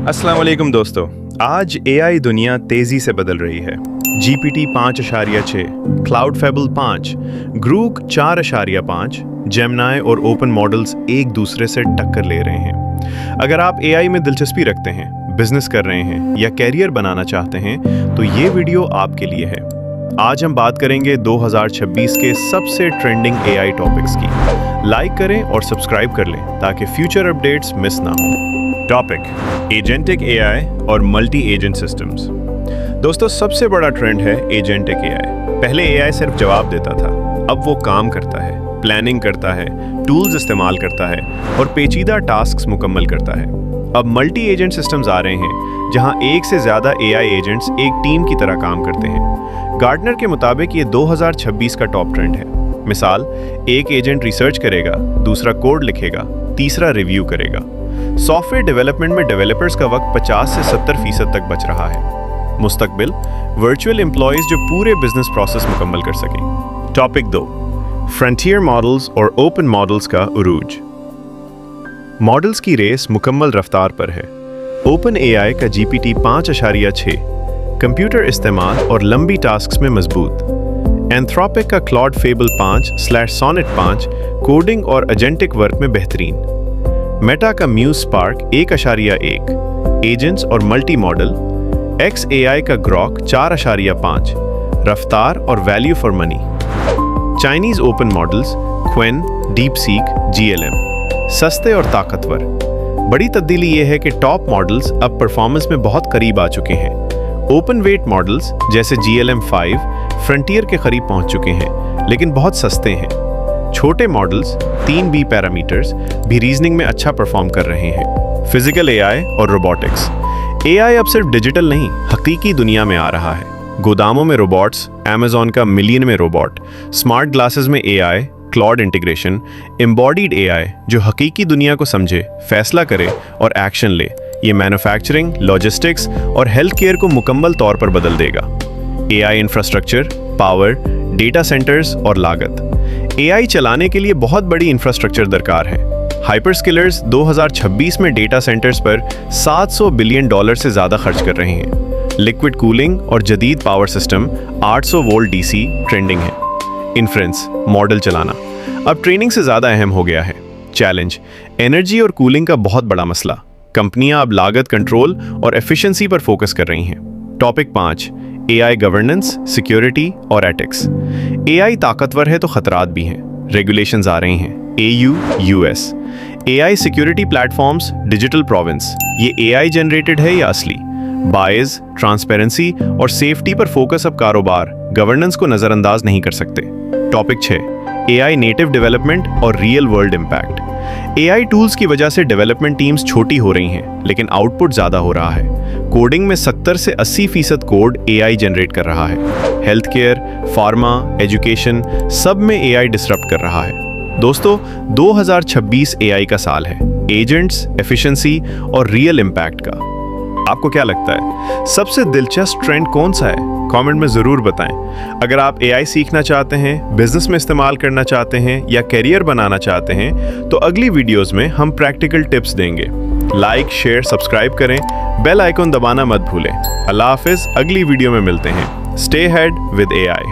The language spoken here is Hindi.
अस्सलाम वालेकुम दोस्तों, आज AI दुनिया तेजी से बदल रही है। GPT 5.6, क्लाउड फेबल 5, ग्रूक 4.5, जेमिनी और ओपन मॉडल्स एक दूसरे से टक्कर ले रहे हैं। अगर आप AI में दिलचस्पी रखते हैं, बिजनेस कर रहे हैं या कैरियर बनाना चाहते हैं तो ये वीडियो आपके लिए है। आज हम बात करेंगे 2026 के सबसे ट्रेंडिंग AI टॉपिक्स की। लाइक करें और सब्सक्राइब कर लें ताकि फ्यूचर अपडेट्स मिस ना हो। टॉपिक एजेंटिक AI और मल्टी एजेंट सिस्टम्स। दोस्तों, सबसे बड़ा ट्रेंड है एजेंटिक AI। पहले AI सिर्फ जवाब देता था, अब वो काम करता है, प्लानिंग करता है, टूल्स इस्तेमाल करता है और पेचीदा टास्क्स मुकम्मल करता है। अब मल्टी एजेंट सिस्टम्स आ रहे हैं जहां एक से ज़्यादा AI एजेंट्स एक टीम की तरह काम करते हैं। गार्टनर के मुताबिक ये 2026 का टॉप ट्रेंड है। मिसाल, एक एजेंट रिसर्च करेगा, दूसरा कोड लिखेगा, तीसरा रिव्यू करेगा। सॉफ्टवेयर डेवलपमेंट में डेवलपर्स का वक्त 50 से 70% तक बच रहा है। मुस्तकबिल वर्चुअल एम्प्लॉयज जो पूरे बिजनेस प्रोसेस मुकम्मल कर सकें। टॉपिक 2, फ्रंटियर मॉडल्स और ओपन मॉडल्स का उरूज। मॉडल्स की रेस मुकम्मल रफ्तार पर है। ओपन AI का GPT 5.6 कंप्यूटर इस्तेमाल और लंबी टास्क्स में मजबूत। एंथ्रोपिक का क्लॉड फेबल 5/Sonnet 5 कोडिंग और एजेंटिक वर्क में बेहतरीन। मेटा का म्यूज स्पार्क 1.1 एजेंट्स और मल्टी मॉडल। XAI का ग्रॉक 4.5 रफ्तार और value for money. Chinese open models Qwen, DeepSeek, GLM सस्ते और ताकतवर। बड़ी तब्दीली यह है कि टॉप मॉडल्स अब परफॉर्मेंस में बहुत करीब आ चुके हैं। ओपन वेट मॉडल्स जैसे GLM-5 फ्रंटियर के करीब पहुंच चुके हैं, लेकिन बहुत सस्ते हैं। छोटे मॉडल्स 3B पैरामीटर्स भी रीजनिंग में अच्छा परफॉर्म कर रहे हैं। फिजिकल AI और रोबोटिक्स। AI अब सिर्फ डिजिटल नहीं, हकीकी दुनिया में आ रहा है। गोदामों में रोबोट्स, Amazon का मिलियन में रोबोट, स्मार्ट ग्लासेस में AI, cloud integration, embodied AI जो हकीकी दुनिया को समझे, फैसला करे और एक्शन ले। ये मैन्युफैक्चरिंग, लॉजिस्टिक्स और हेल्थ केयर को मुकम्मल तौर पर बदल देगा। AI infrastructure, power, data centres और लागत। AI चलाने के लिए बहुत बड़ी इंफ्रास्ट्रक्चर दरकार है। हाइपरस्केलर्स 2026 में डेटा सेंटर्स पर $700 बिलियन से ज़्यादा खर्च कर रहे हैं। लिक्विड कूलिंग और जदीद power system 800 volt DC trending है। इन्फ्रेंस, मॉडल चलाना अब ट्रेनिंग से ज़्यादा अहम हो गया है। चैलेंज, एनर्जी और कूलिंग का बहुत बड़ा मसला। कंपनियां अब लागत कंट्रोल और एफिशिएंसी पर फोकस कर रही हैं। टॉपिक 5, AI गवर्नेंस, सिक्योरिटी और एथिक्स। AI ताकतवर है तो खतरात भी हैं। रेगुलेशंस आ रहे हैं। AU, US AI security platforms, digital province. ये AI जनरेटेड है या असली? बायस, ट्रांसपेरेंसी और सेफ्टी पर फोकस अब कारोबार गवर्नेंस को नजरअंदाज नहीं कर सकते। टॉपिक 6, AI नेटिव डेवलपमेंट और real world impact. AI tools की वजह से डेवलपमेंट टीम्स छोटी हो रही हैं, लेकिन आउटपुट ज़्यादा हो रहा है। कोडिंग में 70 से 80% कोड AI जनरेट कर रहा है। हेल्थ केयर, फार्मा, एजुकेशन सब में AI डिसरप्ट कर रहा है। दोस्तों, 2026 AI का साल है, एजेंट्स, एफिशिएंसी और रियल इम्पैक्ट का। आपको क्या लगता है, सबसे दिलचस्प ट्रेंड कौन सा है? कमेंट में ज़रूर बताएं। अगर आप AI सीखना चाहते हैं, बिजनेस में इस्तेमाल करना चाहते हैं या कैरियर बनाना चाहते हैं तो अगली वीडियोस में हम प्रैक्टिकल टिप्स देंगे। लाइक, शेयर, सब्सक्राइब करें, बेल आइकन दबाना मत भूलें। अल्लाह हाफिज़, अगली वीडियो में मिलते हैं। Stay head with AI।